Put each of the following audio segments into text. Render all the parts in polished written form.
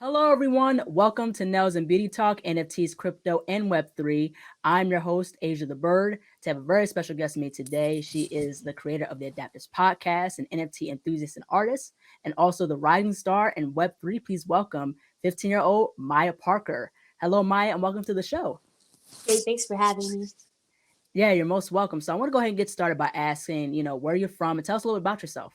Hello, everyone. Welcome to Nails and Beauty Talk, NFTs, crypto, and Web3. I'm your host, Asia the Bird. To have a very special guest with me today, she is the creator of the Adapters podcast, an NFT enthusiast and artist, and also the rising star in Web3. Please welcome 15-year-old Mya Parker. Hello, Mya, and welcome to the show. Hey, thanks for having me. Yeah, you're most welcome. So I want to go ahead and get started by asking, where you're from and tell us a little bit about yourself.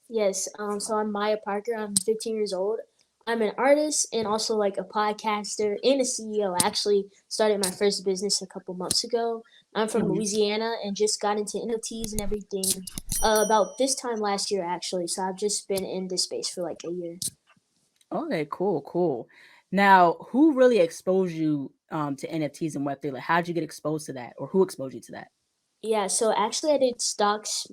Yes, so I'm Mya Parker. I'm 15 years old. I'm an artist and also like a podcaster and a CEO. I actually started my first business a couple months ago. I'm from Mhm. Louisiana and just got into NFTs and everything about this time last year actually. So I've just been in this space for like a year. Okay, cool, cool. Now, who really exposed you to NFTs and Web3? Like, how did you get exposed to that, or who exposed you to that? Yeah, so actually I did stocks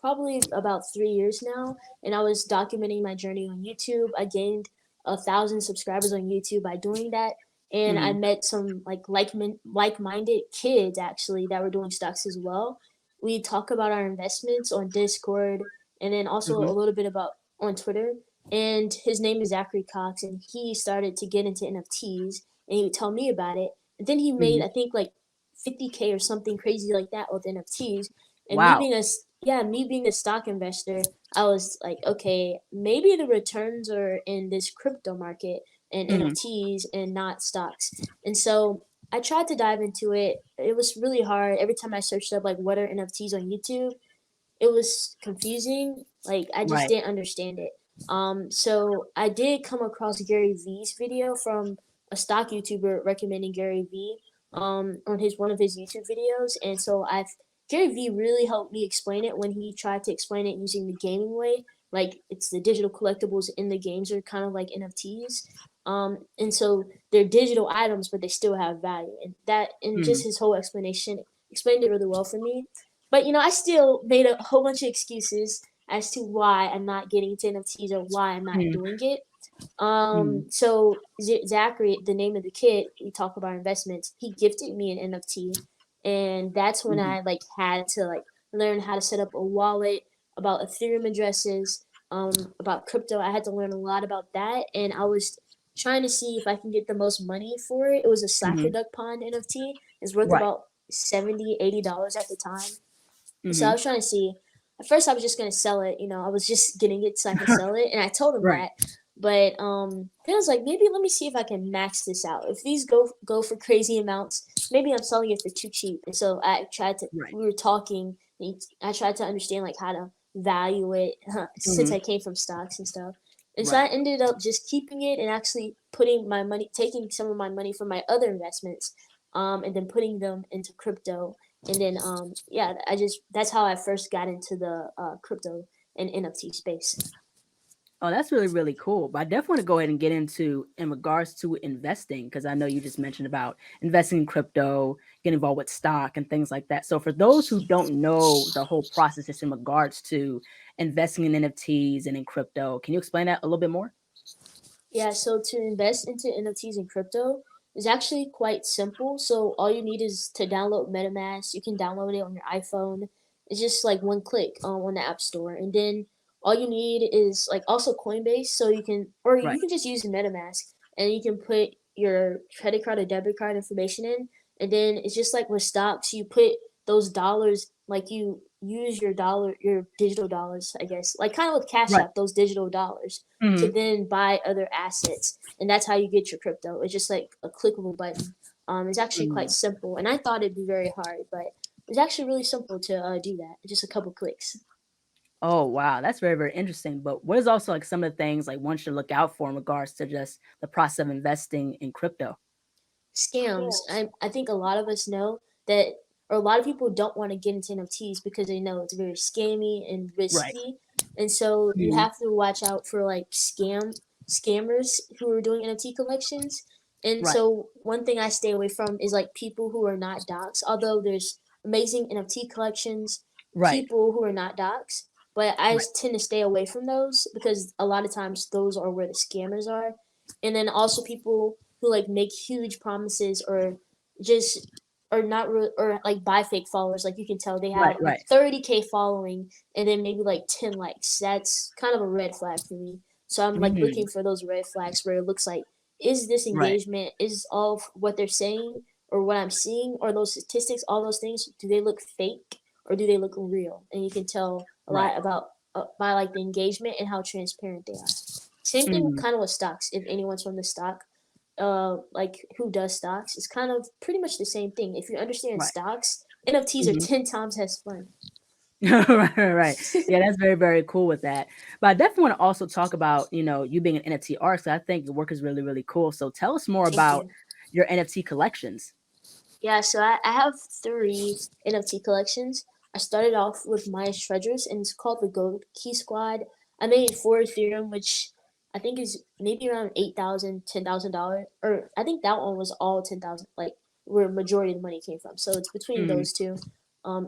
probably about 3 years now, and I was documenting my journey on YouTube. I gained 1,000 subscribers on YouTube by doing that, and I Hmm. met some like-minded kids actually that were doing stocks as well. We talk about our investments on Discord, and then also Hmm. a little bit about on Twitter. And his name is Zachary Cox, and he started to get into NFTs, and he would tell me about it. And then he made, Hmm. I think, like 50K or something crazy like that with NFTs. And Wow. me being a stock investor, I was like, okay, maybe the returns are in this crypto market and Hmm. NFTs and not stocks. And so I tried to dive into it. It was really hard. Every time I searched up like what are NFTs on YouTube, it was confusing. Like I just Right. didn't understand it. So I did come across Gary V's video from a stock YouTuber recommending Gary V on his one of his YouTube videos, and so I've Gary V really helped me explain it when he tried to explain it using the gaming way. Like it's the digital collectibles in the games are kind of like NFTs. And so they're digital items, but they still have value. And just Hmm. his whole explanation explained it really well for me. But I still made a whole bunch of excuses as to why I'm not getting into NFTs or why I'm not Hmm. doing it. Hmm. So Zachary, the name of the kid, we talk about investments. He gifted me an NFT, and that's when Hmm. I like had to like learn how to set up a wallet, about Ethereum addresses, about crypto. I had to learn a lot about that, and I was trying to see if I can get the most money for it. It was a Slacker Hmm. Duck Pond NFT. It's worth Right. about 70 $80 at the time. So I Hmm. was trying to see. At first, I was just gonna sell it. I was just getting it so I can sell it, and I told him Right. that. But then I was like, maybe let me see if I can max this out. If these go for crazy amounts, maybe I'm selling it for too cheap. And so I tried to. Right. We were talking. And I tried to understand like how to value it since Hmm. I came from stocks and stuff. And so I Right. ended up just keeping it and actually putting my money, taking some of my money from my other investments, and then putting them into crypto. And then yeah, that's how I first got into the crypto and NFT space. Oh, that's really, really cool. But I definitely want to go ahead and get into in regards to investing, because I know you just mentioned about investing in crypto, getting involved with stock and things like that. So for those who don't know the whole process just in regards to investing in NFTs and in crypto, can you explain that a little bit more? Yeah, so to invest into NFTs and crypto is actually quite simple. So all you need is to download MetaMask. You can download it on your iPhone. It's just like one click on the App Store, and then all you need is like also Coinbase. So Right. you can just use MetaMask, and you can put your credit card or debit card information in, and then it's just like with stocks. You put those dollars, like you use your digital dollars, I guess, like kind of with Cash Right. App, those digital dollars to Hmm. then buy other assets, and that's how you get your crypto. It's just like a clickable button. It's actually quite Hmm. simple, and I thought it'd be very hard, but it's actually really simple to do that. Just a couple clicks. Oh, wow. That's very, very interesting. But what is also like some of the things like one should look out for in regards to just the process of investing in crypto? Scams. I think a lot of us know that, or a lot of people don't want to get into NFTs because they know it's very scammy and Right. risky, and so you Hmm. have to watch out for like scammers who are doing NFT collections. And Right. so one thing I stay away from is like people who are not docs. Although there's amazing NFT collections, Right. people who are not docs, but I Right. just tend to stay away from those because a lot of times those are where the scammers are. And then also people who like make huge promises or just or not re- or like buy fake followers. Like you can tell they Right. have a Right. 30K following and then maybe like 10 likes. That's kind of a red flag for me. So I'm like Mm, looking for those red flags where it looks like, is this right. engagement, is all of what they're saying or what I'm seeing or those statistics, all those things, do they look fake or do they look real? And you can tell a Right. lot about by like the engagement and how transparent they are. Same thing Mm, kind of with stocks. If anyone's from the stock, like who does stocks, it's kind of pretty much the same thing. If you understand right. stocks, NFTs are Mhm. 10 times as fun. Right, right, right. Yeah, that's very, very cool with that. But I definitely want to also talk about, you being an NFT artist. I think your work is really, really cool. So tell us more Thank about you. your NFT collections. Yeah, so I have three NFT collections. I started off with Maya's Treasures, and it's called the Gold Key Squad. I made it for Ethereum, which I think is maybe around $8,000, $10,000, or I think that one was all 10,000, like where majority of the money came from. So it's between Mhm, those two,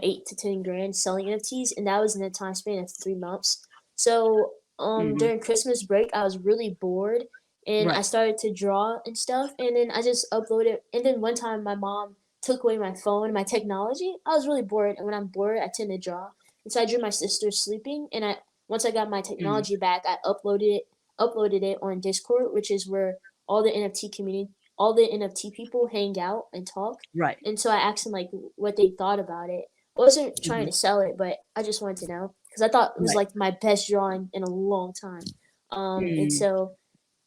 8 to 10 grand selling NFTs, and that was in a time span of 3 months. So mhm. during Christmas break, I was really bored, and I Right. started to draw and stuff, and then I just uploaded. And then one time, my mom took away my phone, my technology. I was really bored, and when I'm bored, I tend to draw. And so I drew my sister sleeping, and I once I got my Mhm. technology back, I uploaded it on Discord, which is where all the NFT community, all the NFT people hang out and talk. Right. And so I asked them like what they thought about it. I wasn't trying Mhm. to sell it, but I just wanted to know because I thought it was Right. like my best drawing in a long time. And Mhm. so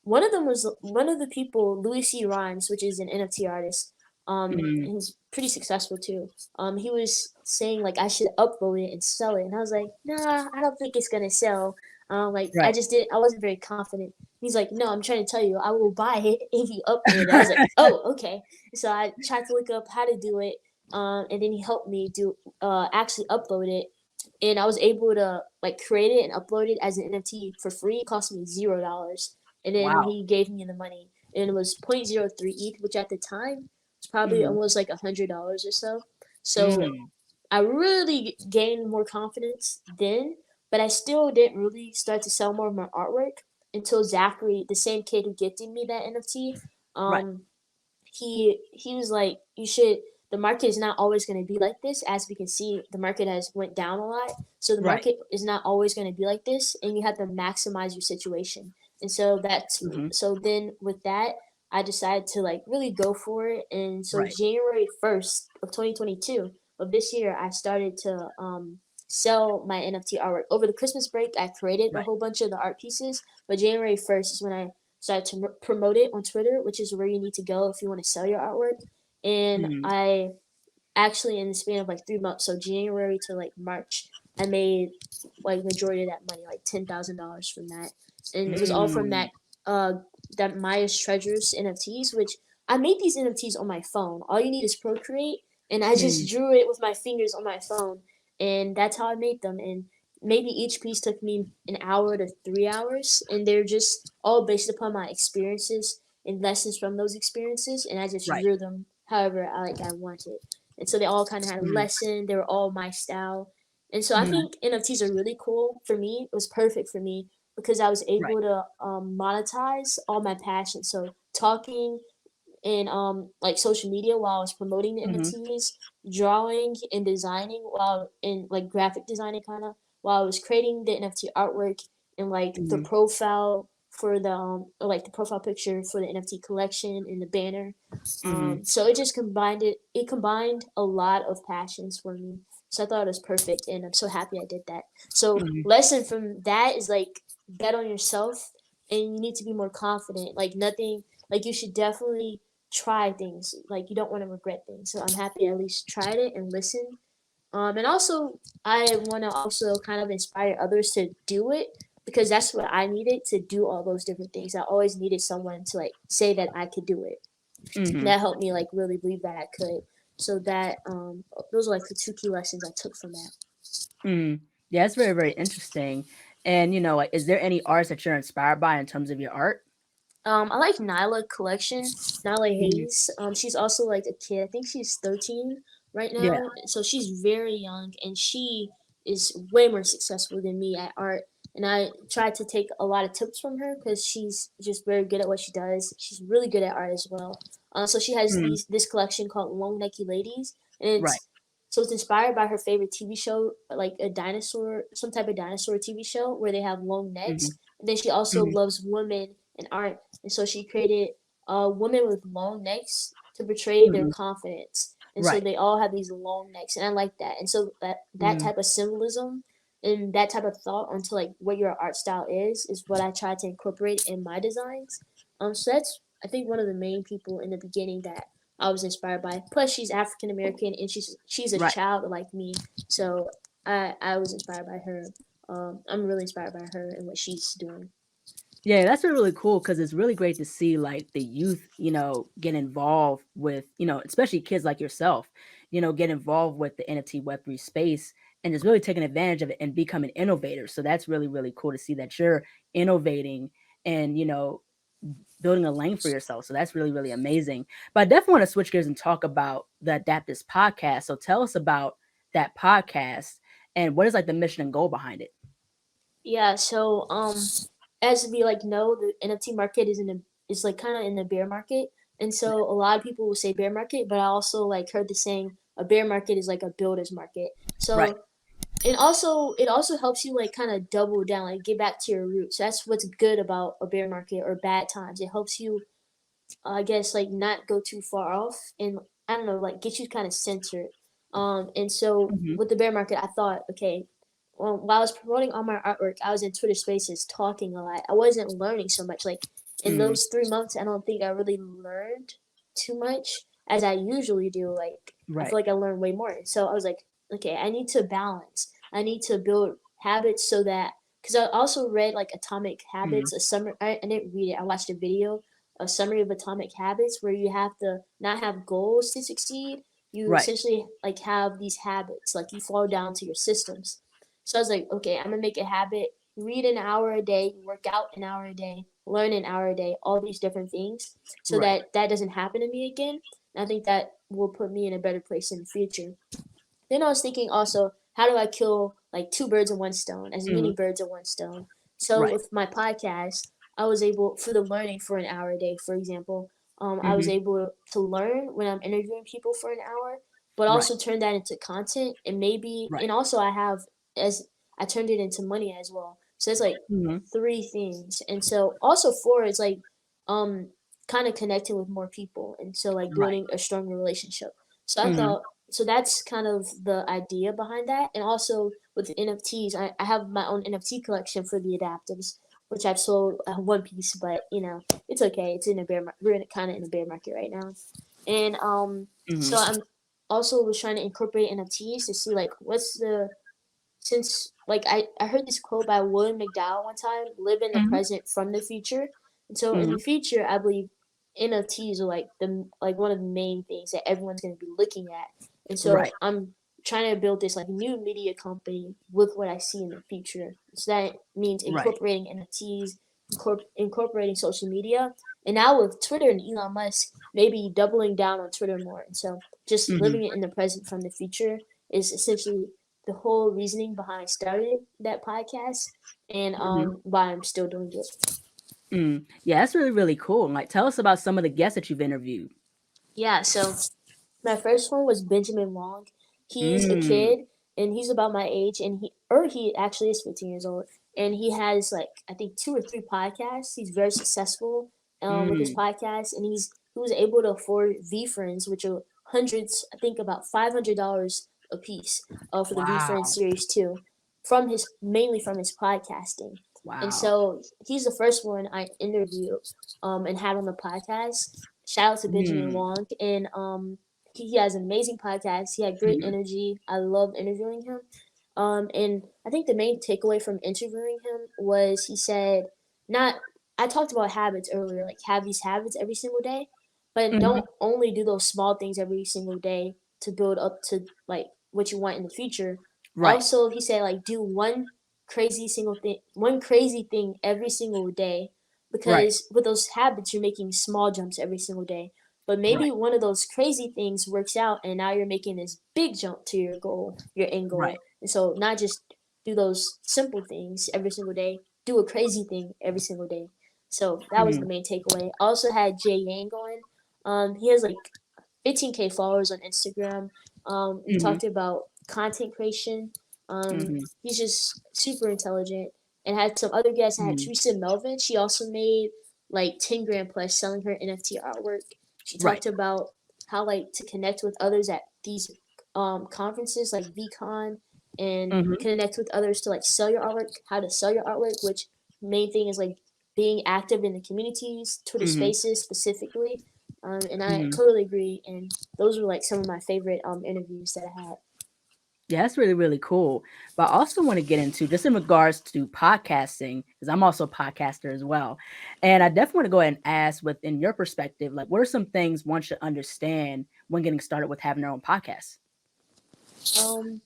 one of them was one of the people, Louis C. Rhymes, which is an NFT artist. Mhm. He's pretty successful too. He was saying like I should upload it and sell it, and I was like, nah, I don't think it's gonna sell. Like Right. I wasn't very confident. He's like, no, I'm trying to tell you, I will buy it if you upload it. I was like, oh, okay. So I tried to look up how to do it, and then he helped me do actually upload it, and I was able to like create it and upload it as an NFT for free. It cost me $0, and then Wow. he gave me the money, and it was 0.03 ETH, which at the time was probably Mhm. almost like $100 or so. So Mm. I really gained more confidence then, but I still didn't really start to sell more of my artwork until Zachary, the same kid who gifted me that NFT, Right. um, he was like, you should. The market is not always going to be like this. As we can see, the market has went down a lot, so the Right. market is not always going to be like this, and you have to maximize your situation. And so that's Mhm. so then with that, I decided to like really go for it. And so Right. January 1st of 2022 of this year, I started to sell my NFT artwork. Over the Christmas break, I created a Right. whole bunch of the art pieces, but January 1st is when I started to promote it on Twitter, which is where you need to go if you want to sell your artwork. And Mhm. I actually, in the span of like 3 months, so January to like March, I made like majority of that money, like $10,000 from that, and it was all from Mm. uh that Maya's Treasures NFTs, which I made these NFTs on my phone. All you need is Procreate, and I just Mm. drew it with my fingers on my phone, and that's how I made them. And maybe each piece took me an hour to 3 hours, and they're just all based upon my experiences and lessons from those experiences, and I just Right. drew them however I wanted. And so they all kind of had a Mhm. lesson. They were all my style. And so I Mhm. think NFTs are really cool for me. It was perfect for me because I was Right. able to monetize all my passions. So talking in like social media while I was promoting the Mhm. NFTs, drawing and designing while in like graphic designing kind of while I was creating the NFT artwork and like the Mhm. profile for the or like the profile picture for the NFT collection and the banner. Mhm. So it just combined it combined a lot of passions for me. So I thought it was perfect, and I'm so happy I did that. So Mhm. lesson from that is like bet on yourself, and you need to be more confident. Like nothing, like you should definitely try things. Like you don't want to regret things. So I'm happy I at least tried it and listened. And also I want to also kind of inspire others to do it because that's what I needed to do all those different things. I always needed someone to like say that I could do it. And Mhm. that helped me like really believe that I could. So that those are like the two key lessons I took from that. Mhm. Yeah, it's very, very interesting. And, like, is there any arts that you're inspired by in terms of your art? I like Nyla Collection, Nyla Mhm. Hayes. She's also like a kid. I think she's 13 right Yeah. now. So she's very young and she is way more successful than me at art. And I try to take a lot of tips from her because she's just very good at what she does. She's really good at art as well. So she has Mhm. this collection called Long Necky Ladies, and Right. So it's inspired by her favorite TV show, like a dinosaur, some type of dinosaur TV show where they have long Hmm. necks. And then she also Hmm. loves women and art, and so she created women with long necks to portray their Hmm. confidence. And so Right. they all have these long necks, and I like that. And so that Mm. type of symbolism and that type of thought onto like what your art style is what I try to incorporate in my designs. So that's I think one of the main people in the beginning that I was inspired by. Plus, she's African American and she's a Right. child like me, so I was inspired by her. I'm really inspired by her and what she's doing. Yeah, that's really cool because it's really great to see like the youth, get involved with, especially kids like yourself, get involved with the NFT Web3 space and just really taking advantage of it and becoming innovators. So that's really, really cool to see that you're innovating and, building a lane for yourself. So that's really, really amazing. But I definitely want to switch gears and talk about the Adaptist podcast. So tell us about that podcast and what is like the mission and goal behind it. Yeah, so as we like know, the NFT market is like kind of in the bear market, and so a lot of people will say bear market, but I also like heard the saying a bear market is like a builder's market. Right. So and also it also helps you like kind of double down, like get back to your roots. That's what's good about a bear market or bad times. It helps you, I guess, like not go too far off, and I don't know, like get you kind of centered. And so Hmm. with the bear market, I thought, okay, well, while I was promoting all my artwork, I was in Twitter Spaces talking a lot. I wasn't learning so much. Like in Hmm. those 3 months, I don't think I really learned too much as I usually do. Like I Right. feel like I learned way more. So I was like, okay, I need to balance. I need to build habits so that because I also read like Atomic Hmm. Habits, a summer. I didn't read it. I watched a video, a summary of Atomic Habits, where you have to not have goals to succeed. You Right. essentially like have these habits, like you fall down to your systems. So I was like, okay, I'm gonna make a habit. Read an hour a day, work out an hour a day, learn an hour a day, all these different things, so Right. that that doesn't happen to me again. And I think that will put me in a better place in the future. Then I was thinking also, how do I kill like two birds in one stone, as Hmm. many birds in one stone? So Right. with my podcast, I was able for the learning for an hour a day, for example, I was Hmm. able to learn when I'm interviewing people for an hour, but Right. also turn that into content and maybe Right. and also I have as I turned it into money as well. So it's like Hmm. three things, and so also four is like um kind of connecting with more people, and so like Right. building a stronger relationship. So I Hmm. thought so that's kind of the idea behind that. And also with NFTs, I have my own NFT collection for the adaptives, which I've sold one piece, but it's okay. It's in a we're kind of in a bear market right now, and Hmm. so I'm also was trying to incorporate NFTs to see like what's the since like I heard this quote by William McDowell one time, live in the Hmm. present from the future. And so in the Hmm. future I believe NFTs are like the like one of the main things that everyone's gonna be looking at. And Right. so I'm trying to build this like new media company with what I see in the future. So that means Right. incorporating NFTs, incorporating social media, and now with Twitter and Elon Musk, maybe doubling down on Twitter more. And so just Hmm. living it in the present from the future is essentially the whole reasoning behind starting that podcast and Hmm. why I'm still doing it. Mm. Yeah, that's really, really cool. Like, tell us about some of the guests that you've interviewed. Yeah, so my first one was Benjamin Wong. He's a Mm. kid and he's about my age and he actually is 15 years old and he has like I think two or three podcasts. He's very successful with his Mm. podcast and he was able to afford V Friends, which are hundreds, I think about $500 a piece for the V Friends Wow. series too, from his mainly from his podcasting. And Wow. so he's the first one I interviewed and had on the podcast. Shout out to Benjamin Mm. Wong and he has an amazing podcast. He had great Mhm. energy. I love interviewing him. And I think the main takeaway from interviewing him was he said, not, I talked about habits earlier, like have these habits every single day, but Mhm. don't only do those small things every single day to build up to like what you want in the future. Right. Also, he said, like, do one crazy thing every single day Right. because with those habits, you're making small jumps every single day. But maybe Right. one of those crazy things works out, and now you're making this big jump to your goal, your end Right. goal. And so, not just do those simple things every single day, do a crazy thing every single day. So that was the Mhm. main takeaway. I also had Jay Yang on. He has like 15K followers on Instagram, We Mm-hmm. talked about content creation. Mm-hmm. He's just super intelligent. And had some other guests. I had Mm-hmm. Teresa Melvin. She also made like 10 grand plus selling her NFT artwork. She Right. talked about how like to connect with others at these conferences like VCon and Mm-hmm. connect with others to like sell your artwork, how to sell your artwork, which main thing is like being active in the communities, Twitter Mm-hmm. spaces specifically. And I Mm-hmm. totally agree. And those were like some of my favorite interviews that I had. Yeah, that's really, really cool. But I also want to get into just in regards to podcasting, because I'm also a podcaster as well. And I definitely want to go ahead and ask, within your perspective, like what are some things one should understand when getting started with having their own podcast? Um,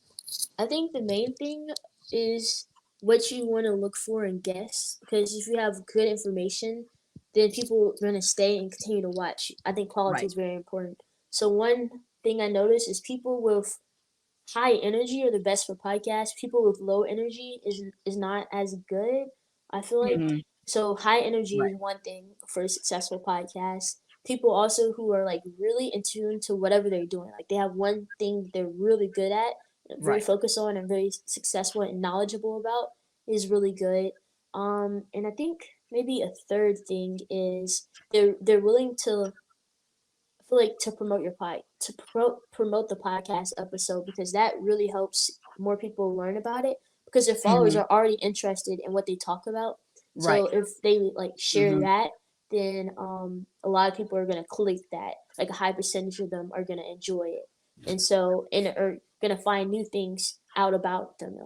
I think the main thing is what you want to look for in guests, because if you have good information, then people are going to stay and continue to watch. I think quality Right. is very important. So one thing I noticed is people with high energy are the best for podcasts. People with low energy is not as good. I feel like Mm-hmm. so high energy Right. is one thing for a successful podcast. People also who are like really in tune to whatever they're doing. Like they have one thing they're really good at, very Right. focused on and very successful and knowledgeable about is really good. And I think maybe a third thing is they're willing to I feel like to promote your promote the podcast episode because that really helps more people learn about it because their followers Mm-hmm. are already interested in what they talk about. So Right. if they like share Mm-hmm. that, then a lot of people are gonna click that. Like a high percentage of them are gonna enjoy it, and so and are gonna find new things out about them.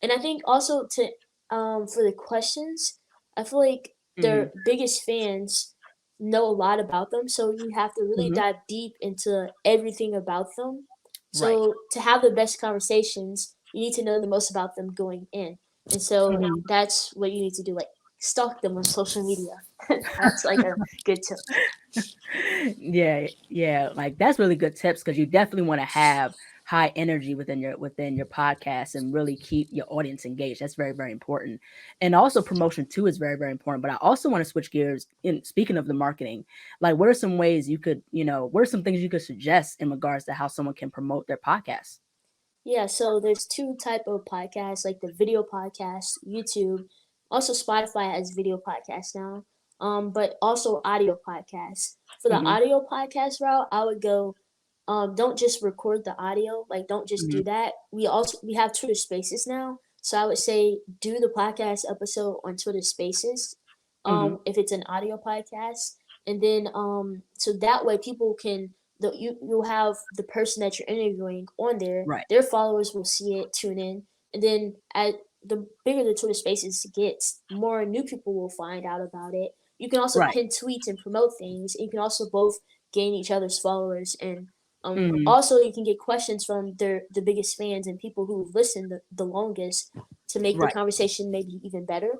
And I think also to for the questions, I feel like Mm-hmm. their biggest fans know a lot about them, so you have to really Mm-hmm. dive deep into everything about them. Right. So to have the best conversations, you need to know the most about them going in. And so Mm-hmm. that's what you need to do, like stalk them on social media. That's like a good tip. Yeah, yeah, like that's really good tips because you definitely want to have high energy within your podcast and really keep your audience engaged. That's very, very important. And also promotion too is very, very important. But I also want to switch gears in speaking of the marketing, like what are some ways you could, what are some things you could suggest in regards to how someone can promote their podcast? Yeah, so there's two type of podcasts, like the video podcast, YouTube. Also Spotify has video podcasts now. But also audio podcasts. For the Mm-hmm. audio podcast route, I would go don't just record the audio, like don't just Mm-hmm. do that. We have Twitter Spaces now. So I would say do the podcast episode on Twitter Spaces. Mm-hmm. If it's an audio podcast. And then so that way people can you'll have the person that you're interviewing on there. Right. Their followers will see it, tune in, and then at the bigger the Twitter Spaces gets, more new people will find out about it. You can also Right. pin tweets and promote things. You can also both gain each other's followers, and Mm-hmm. also you can get questions from the biggest fans and people who've listened the longest to make the Right. conversation maybe even better.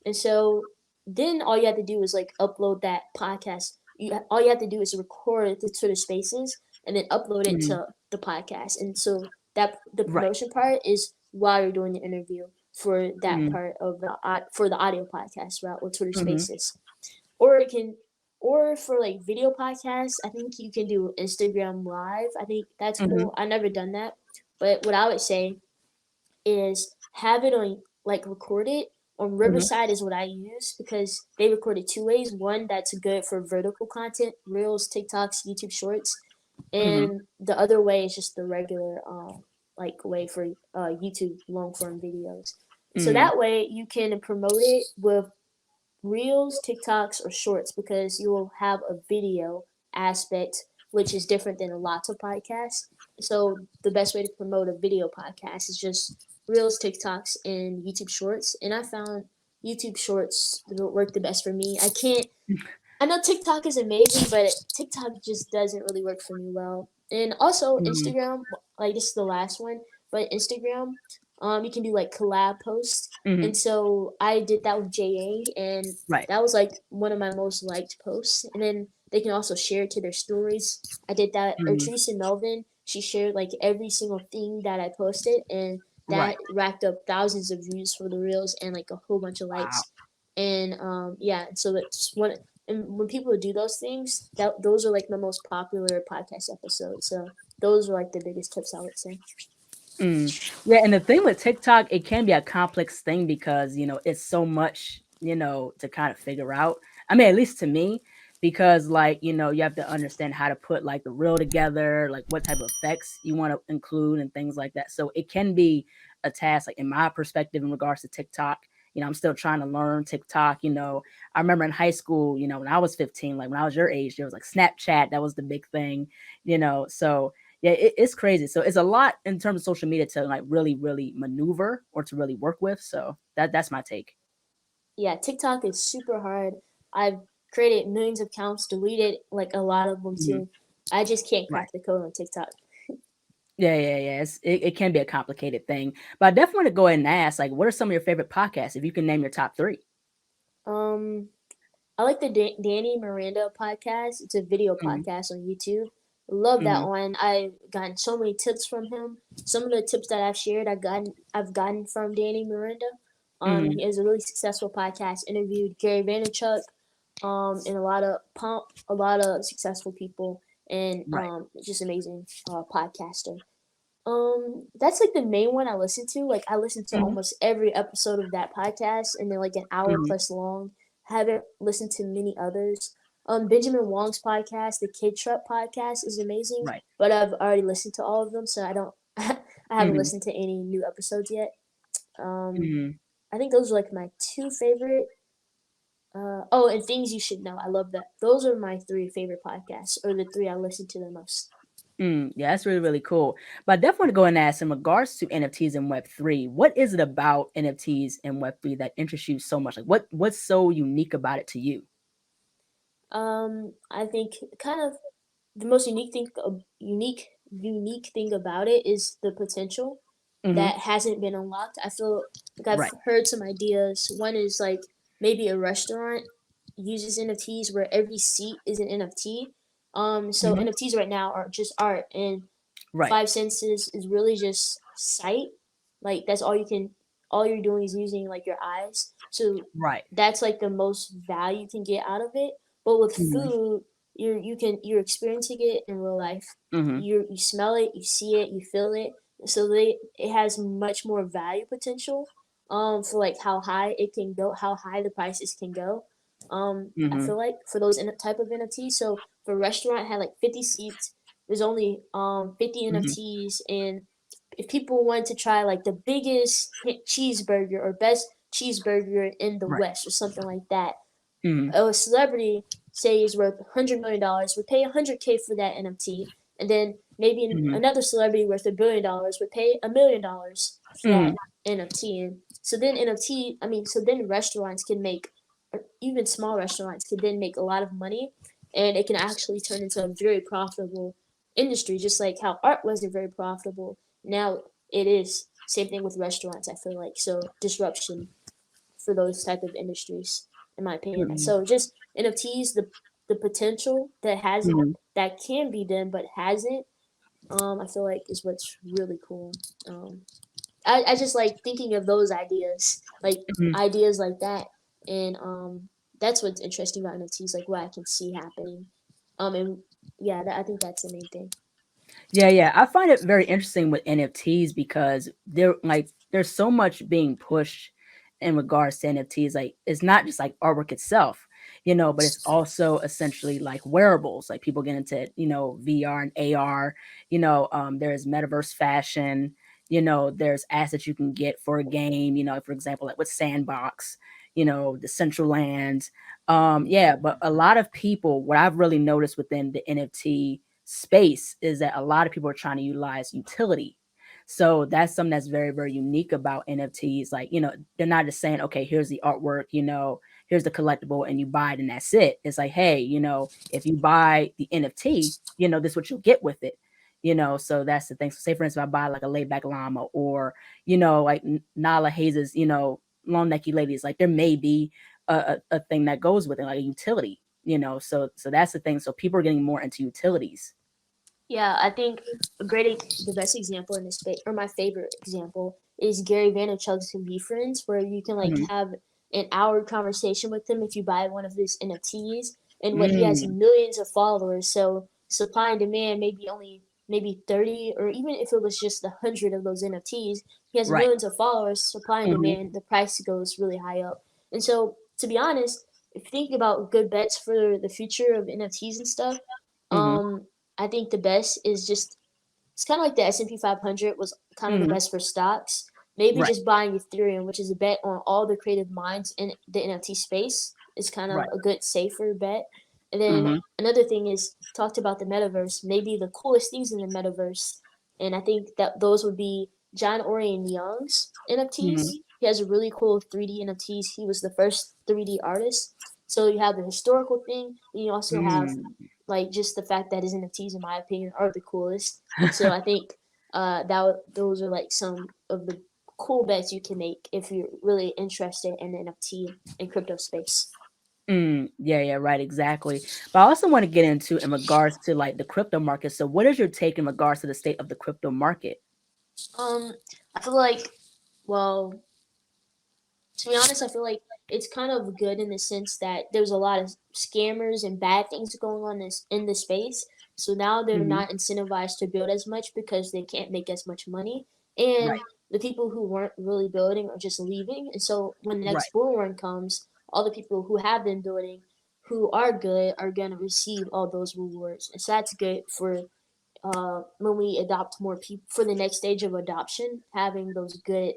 And so then all you have to do is like upload that podcast. All you have to do is record the Twitter Spaces and then upload it Mm-hmm. to the podcast. And so that the Right. promotion part is while you're doing the interview for that Mm-hmm. part of the for the audio podcast route with Twitter Mm-hmm. Spaces, or it can or for like video podcasts, I think you can do Instagram Live. I think that's Mm-hmm. cool. I never done that, but what I would say is have it on like record it on Mm-hmm. Riverside is what I use because they record it two ways. One that's good for vertical content, reels, TikToks, YouTube Shorts, Mm-hmm. and the other way is just the regular like way for YouTube long form videos. So Mm-hmm. that way you can promote it with reels, TikToks, or shorts because you will have a video aspect, which is different than a lot of podcasts. So the best way to promote a video podcast is just reels, TikToks, and YouTube shorts. And I found YouTube shorts work the best for me. I know TikTok is amazing, but TikTok just doesn't really work for me well. And also Mm-hmm. Instagram, like this is the last one, but Instagram, you can do like collab posts. Mm-hmm. And so I did that with JA, and Right. that was like one of my most liked posts. And then they can also share it to their stories. I did that. Or Mm-hmm. Teresa Melvin, she shared like every single thing that I posted, and Right. that racked up thousands of views for the reels and like a whole bunch of Wow. likes. And yeah, so it's one and when people do those things, those are like the most popular podcast episodes. So those are like the biggest tips I would say. Mm. Yeah, and the thing with TikTok, it can be a complex thing because, it's so much, to kind of figure out. I mean, at least to me, because like, you have to understand how to put like the reel together, like what type of effects you want to include and things like that. So it can be a task, like in my perspective in regards to TikTok. I'm still trying to learn TikTok. I remember in high school, when I was 15, like when I was your age, there was like Snapchat, that was the big thing, so yeah, it's crazy. So it's a lot in terms of social media to like really, really maneuver or to really work with. So that's my take. Yeah, TikTok is super hard. I've created millions of accounts, deleted like a lot of them Mhm. too. I just can't Right. crack the code on TikTok. Yeah. It can be a complicated thing. But I definitely want to go ahead and ask, like, what are some of your favorite podcasts? If you can name your top three. Um, I like the Danny Miranda podcast. It's a video Mm-hmm. podcast on YouTube. Love that Mm-hmm. one. I've gotten so many tips from him. Some of the tips that I've shared, I've gotten from Danny Miranda. Mm-hmm. He has a really successful podcast. Interviewed Gary Vaynerchuk, and a lot of successful people, and Right. just amazing podcaster. That's like the main one I listen to. Like I listen to Mm-hmm. almost every episode of that podcast, and they're like an hour Mm-hmm. plus long. Haven't listened to many others. Benjamin Wong's podcast, the Kid Truck podcast, is amazing, Right. but I've already listened to all of them, so I don't. I haven't Mm-hmm. listened to any new episodes yet. Um, Mm-hmm. I think those are like my two favorite. Oh, and things you should know. I love that. Those are my three favorite podcasts, or the three I listen to the most. Yeah, that's really, really cool. But I definitely want to go and ask in regards to NFTs and Web3, what is it about NFTs and Web3 that interests you so much? Like what's so unique about it to you? I think kind of the most unique thing about it is the potential Mm-hmm. that hasn't been unlocked. I feel like I've Right. heard some ideas. One is like maybe a restaurant uses NFTs where every seat is an NFT. So Mm-hmm. NFTs right now are just art, and Right. five senses is really just sight. Like that's all you can. All you're doing is using like your eyes. So Right. that's like the most value you can get out of it. But with Mhm, food, you're experiencing it in real life. mhm, You smell it, you see it, you feel it. So it has much more value potential. For like how high it can go, how high the prices can go. I mhm, feel like for those type of NFTs. So for restaurant had like 50 seats. There's only 50 mhm. NFTs, and if people want to try like the biggest hit cheeseburger or best cheeseburger in the Right. West or something like that, Mhm, a celebrity say is worth $100 million would pay 100K for that NFT, and then maybe mhm, another celebrity worth $1 billion would pay $1 million for that mhm, NFT. And so then so then restaurants can make, or even small restaurants can then make a lot of money, and it can actually turn into a very profitable industry, just like how art wasn't very profitable. Now it is. Same thing with restaurants. I feel like so disruption for those type of industries, in my opinion. mhm, So just NFTs, the potential that has mhm, that can be done but hasn't, I feel like is what's really cool. I just like thinking of those mhm. ideas like that, and that's what's interesting about NFTs, like what I can see happening. And yeah, I think that's the main thing. Yeah. I find it very interesting with NFTs because there's so much being pushed in regards to NFTs. Like it's not just like artwork itself, but it's also essentially like wearables. Like people get into, VR and AR, there's metaverse fashion, there's assets you can get for a game, for example, like with Sandbox, the Central Lands. Yeah, but a lot of people, what I've really noticed within the NFT space is that a lot of people are trying to utilize utility. So that's something that's very, very unique about NFTs. Like, they're not just saying, okay, here's the artwork, here's the collectible, and you buy it and that's it. It's like, hey, if you buy the NFT, this is what you'll get with it. So that's the thing. So say for instance, if I buy like a laid back llama or, like Nala Hayes's, long necky ladies, like there may be a thing that goes with it, like a utility, so that's the thing. So people are getting more into utilities. Yeah, I think the best example in this space, or my favorite example, is Gary Vaynerchuk's Can Be Friends, where you can like Mhm, have an hour conversation with him if you buy one of his NFTs. and what he has Mm. millions of followers. So supply and demand maybe only maybe 30, or even if it was just 100 of those NFTs, he has Right. millions of followers, supply and Mhm. demand, the price goes really high up. And so to be honest, if you think about good bets for the future of NFTs and stuff, Mhm. um, I think the best is just, it's kind of like the S&P 500 was kind of the Mhm. best for stocks. Maybe Right. just buying Ethereum, which is a bet on all the creative minds in the NFT space, is kind of Right. a good safer bet. And then Mhm. another thing is talked about the metaverse, maybe the coolest things in the metaverse. And I think that those would be John Orion Young's Mhm. NFTs. He has a really cool 3D NFTs. He was the first 3D artist. So you have the historical thing, and you also have Mm. like just the fact that his NFTs, in my opinion, are the coolest. So I think those are like some of the cool bets you can make if you're really interested in the NFT and crypto space. Yeah, yeah, right, exactly. But I also want to get into in regards to like the crypto market. So what is your take in regards to the state of the crypto market? Um, I feel like, well, to be honest, I feel like it's kind of good in the sense that there's a lot of scammers and bad things going on in this space. So now they're Mhm. not incentivized to build as much because they can't make as much money. And Right. the people who weren't really building are just leaving. And so when the Right. next bull run comes, all the people who have been building, who are good, are going to receive all those rewards. And so that's good for when we adopt more people for the next stage of adoption, having those good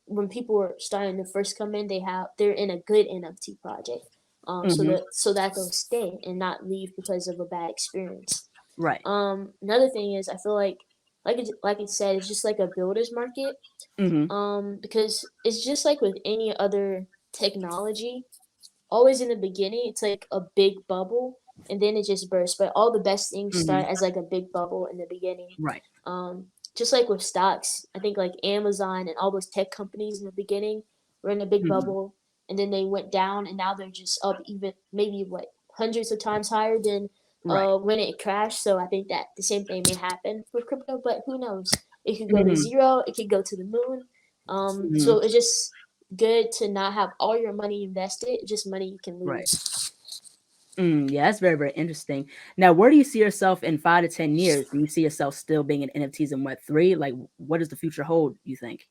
when people are starting to first come in, they're in a good NFT project. Mhm. So that they'll stay and not leave because of a bad experience. Right. Another thing is I feel like it said, it's just like a builder's market. Mhm. Because it's just like with any other technology, always in the beginning it's like a big bubble and then it just bursts, but all the best things Mhm. start as like a big bubble in the beginning. Right. Just like with stocks, I think like Amazon and all those tech companies in the beginning were in a big Mhm. bubble and then they went down and now they're just up even maybe what hundreds of times higher than Right. when it crashed. So I think that the same thing may happen with crypto, but who knows, it could go to Mhm. zero, it could go to the moon. Mhm. So it's just good to not have all your money invested, just money you can Right. lose. Yeah, that's very, very interesting. Now, where do you see yourself in 5 to 10 years? Do you see yourself still being in NFTs and Web3? Like, what does the future hold, you think?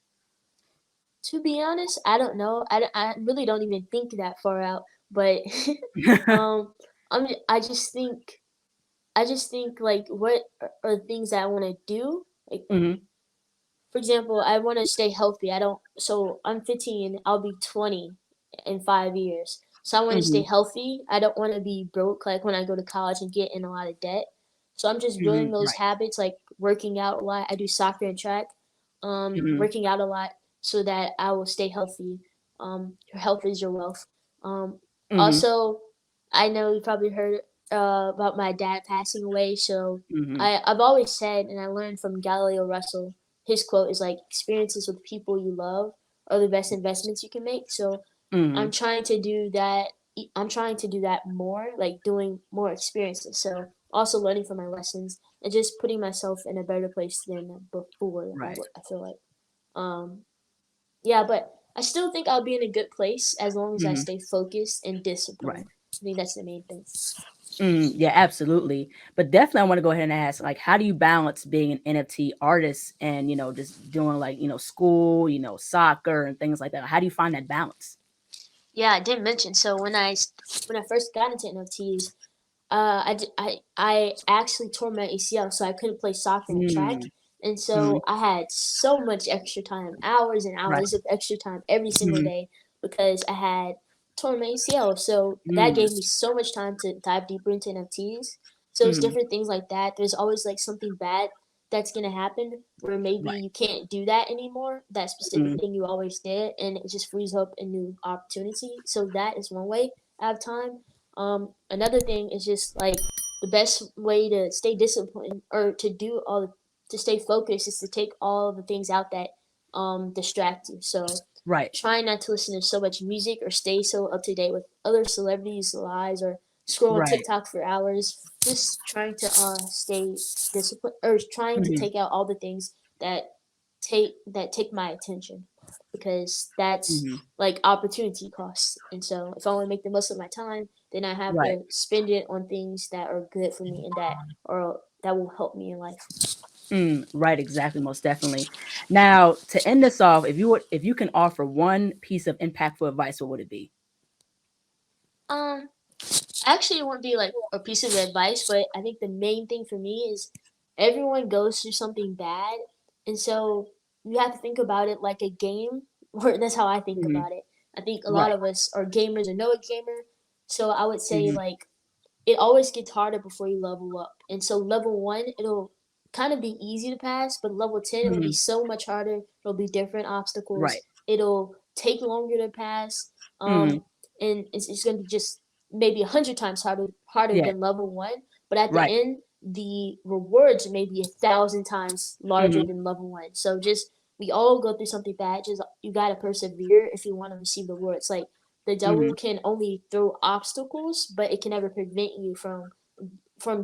To be honest, I don't know. I really don't even think that far out. But um, I just think like what are the things that I want to do? Like Mhm. for example, I want to stay healthy. I don't. So I'm 15. I'll be 20 in 5 years. So I want to stay Mhm. healthy. I don't want to be broke like when I go to college and get in a lot of debt. So I'm just building Mhm. those Right. habits, like working out a lot. I do soccer and track, Mhm. working out a lot so that I will stay healthy. Your health is your wealth. Um, Mhm. Also, I know you probably heard about my dad passing away. So Mhm. I've always said, and I learned from Galileo Russell, his quote is like, experiences with people you love are the best investments you can make. So I'm Mhm. trying to do that. I'm trying to do that more, like doing more experiences. So also learning from my lessons and just putting myself in a better place than before. Right. I feel like, um, yeah, but I still think I'll be in a good place as long as I Mhm. stay focused and Right. disciplined. I think that's the main thing. Yeah, absolutely. But definitely, I want to go ahead and ask, like, how do you balance being an NFT artist and just doing like school, soccer and things like that? How do you find that balance? Yeah, I didn't mention. So when I first got into NFTs, I actually tore my ACL, so I couldn't play soccer and track. Mm, And mm, so I had so much extra time, hours and right. hours of extra time every single Mhm, day because I had torn my ACL. So that mm, gave me so much time to dive deeper into NFTs. So it's mhm, different things like that. There's always like something bad that's gonna happen where maybe right. you can't do that anymore, that specific Mm, thing you always did, and it just frees up a new opportunity. So that is one way I have time. Another thing is just like the best way to stay disciplined or to stay focused is to take all the things out that distract you. So right. try not to listen to so much music or stay so up to date with other celebrities' lives or scroll on Right. TikTok for hours. Just trying to stay disciplined or trying to Mhm, take out all the things that take my attention. because that's Hmm. like opportunity cost. And so if I want to make the most of my time, then I have Right. to spend it on things that are good for me and that will help me in life. Right, exactly, most definitely. Now, to end this off, if you can offer one piece of impactful advice, what would it be? Um, Actually, it won't be like a piece of advice, but I think the main thing for me is everyone goes through something bad, and so you have to think about it like a game. Or that's how I think Hmm. about it. I think a lot Right. of us are gamers or know a gamer, so I would say Hmm. like it always gets harder before you level up. And so level 1, it'll kind of be easy to pass, but level 10, it'll be Hmm. so much harder. It'll be different Right. obstacles. It'll take longer to pass. Hmm. And it's going to be just maybe 100 times harder Yeah. than level 1. But at the Right. end, the rewards may be 1,000 times larger Hmm. than level 1. So just we all go through something bad. Just you gotta persevere if you want to receive the rewards. Like the devil Hmm. can only throw obstacles, but it can never prevent you from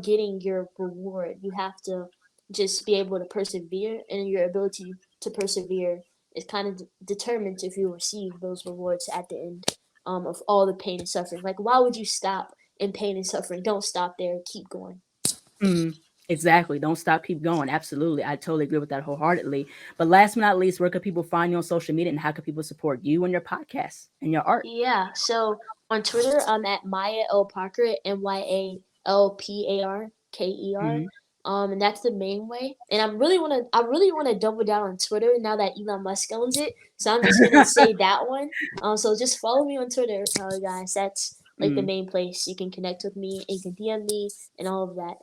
getting your reward. You have to just be able to persevere, and your ability to persevere is kind of determined if you receive those rewards at the end of all the pain and suffering. Like, why would you stop in pain and suffering? Don't stop there. Keep going. Hmm. Exactly. Don't stop. Keep going. Absolutely. I totally agree with that wholeheartedly. But last but not least, where could people find you on social media, and how could people support you and your podcast and your art? Yeah. So on Twitter, I'm at Mya L Parker, MyALParker. Hmm. And that's the main way. And I really wanna double down on Twitter now that Elon Musk owns it. So I'm just gonna say that one. So just follow me on Twitter, guys. That's like the Mm. main place you can connect with me and you can DM me and all of that.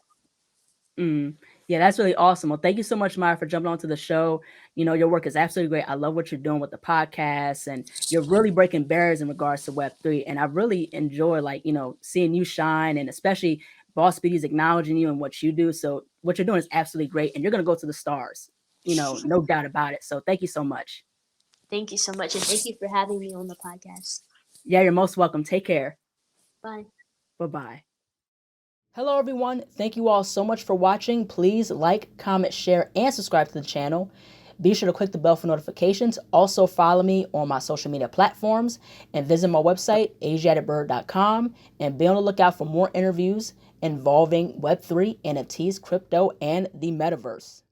Mm. Yeah, that's really awesome. Well, thank you so much, Maya, for jumping onto the show. Your work is absolutely great. I love what you're doing with the podcast, and you're really breaking barriers in regards to Web3. And I really enjoy, like, seeing you shine, and especially Boss BD's acknowledging you and what you do. So what you're doing is absolutely great, and you're going to go to the stars, no doubt about it. So thank you so much. Thank you so much, and thank you for having me on the podcast. Yeah, you're most welcome. Take care. Bye. Bye-bye. Hello, everyone. Thank you all so much for watching. Please like, comment, share, and subscribe to the channel. Be sure to click the bell for notifications. Also, follow me on my social media platforms and visit my website, ASIATHABIRD.com, and be on the lookout for more interviews involving Web3, NFTs, crypto, and the metaverse.